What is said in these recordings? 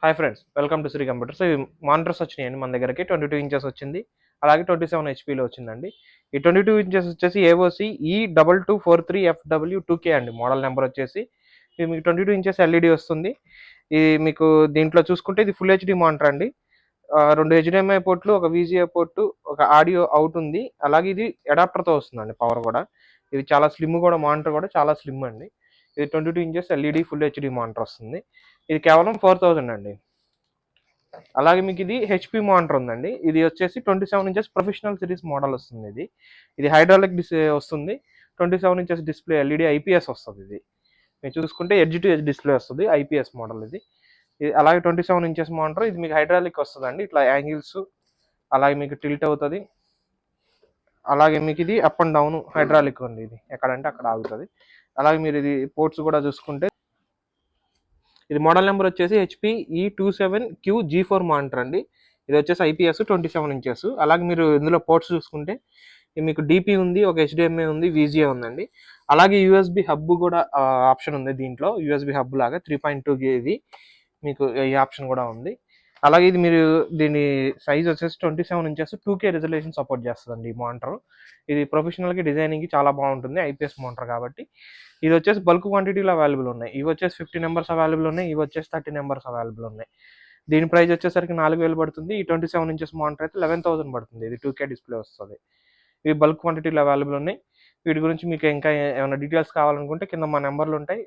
Hi friends, welcome to Sri computers. ఇవి monitors వచ్చినాయండి మన దగ్గరకి. 22 ఇంచెస్ వచ్చింది, అలాగే 27 హెచ్పీలో వచ్చిందండి. ఈ 22 ఇంచెస్ వచ్చేసి ఏఓసి E2243FW2K అండి. మోడల్ నెంబర్ వచ్చేసి ఇది మీకు 22 ఇంచెస్ ఎల్ఈడి వస్తుంది. ఇది మీకు దీంట్లో చూసుకుంటే ఇది ఫుల్ హెచ్డి మానిటర్ అండి. రెండు హెచ్డిఎంఐ పోర్ట్లు, ఒక విజిఏ పోర్టు, ఒక ఆడియో అవుట్ ఉంది. అలాగే ఇది అడాప్టర్తో వస్తుందండి, పవర్ కూడా. ఇది చాలా స్లిమ్ కూడా, మానిటర్ కూడా చాలా స్లిమ్ అండి. ఇది 22 inches LED full HD monitor వస్తుంది. ఇది కేవలం 4000 అండి. అలాగే మీకు ఇది హెచ్పి మానిటర్ ఉందండి. ఇది వచ్చేసి 27 ఇంచెస్ ప్రొఫెషనల్ సిరీస్ మోడల్ వస్తుంది. ఇది హైడ్రాలిక్ డిస్ప్లే వస్తుంది. 27 ఇంచెస్ డిస్ప్లే ఎల్ఈడి ఐపీఎస్ వస్తుంది. ఇది మీరు చూసుకుంటే ఎడ్జ్ టు ఎడ్జ్ డిస్ప్లే వస్తుంది, ఐపీఎస్ మోడల్ ఇది అలాగే 27 ఇంచెస్ మానిటర్. ఇది మీకు హైడ్రాలిక్ వస్తుందండి. ఇట్లా యాంగిల్స్, అలాగే మీకు టిల్ట్ అవుతుంది. అలాగే మీకు ఇది అప్ అండ్ డౌన్ హైడ్రాలిక్ ఉంది. ఇది ఎక్కడంటే అక్కడ ఆగుతుంది. అలాగే మీరు ఇది పోర్ట్స్ కూడా చూసుకుంటే ఇది మోడల్ నెంబర్ వచ్చేసి హెచ్పి E27QG4 మానిటర్ అండి. ఇది వచ్చేసి ఐపీఎస్ 27 ఇంచెస్. అలాగే మీరు ఇందులో పోర్ట్స్ చూసుకుంటే మీకు డిపి ఉంది, ఒక హెచ్డిఎంఐ ఉంది, విజిఏ ఉందండి. అలాగే యూఎస్బి హబ్ కూడా ఆప్షన్ ఉంది దీంట్లో. యూఎస్బి హబ్ లాగా 3.2 ఇది మీకు ఈ ఆప్షన్ కూడా ఉంది. అలాగే ఇది మీరు దీని సైజ్ వచ్చేసి 27 ఇంచెస్ 2K రిజల్యూషన్ సపోర్ట్ చేస్తుందండి ఈ మానిటర్. ఇది ప్రొఫెషనల్కి డిజైనింగ్కి చాలా బాగుంటుంది, ఐపీఎస్ మానిటర్ కాబట్టి. ఇది వచ్చేసి బల్క్ క్వాంటిటీలో అవైలబుల్ ఉన్నాయి. ఇవి వచ్చేసి 50 నెంబర్స్ అవైలబుల్ ఉన్నాయి, ఇవి వచ్చేసి 30 నెంబర్స్ అవైలబుల్ ఉన్నాయి. దీని ప్రైస్ వచ్చేసరికి 4000 పడుతుంది. ఈ 27 ఇంచెస్ మానిటర్ అయితే 11,000 పడుతుంది. ఇది 2K డిస్ప్లే వస్తుంది. ఇవి బల్క్ క్వాంటిటీలో అవైలబుల్ ఉన్నాయి. వీటి గురించి మీకు ఇంకా ఏమైనా డీటెయిల్స్ కావాలనుకుంటే కింద మా నెంబర్లు ఉంటాయి,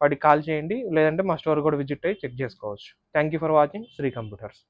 వాటికి కాల్ చేయండి. లేదంటే మా స్టోర్ కూడా విజిట్ అయ్యి చెక్ చేసుకోవచ్చు. Thank you for watching Sri computers.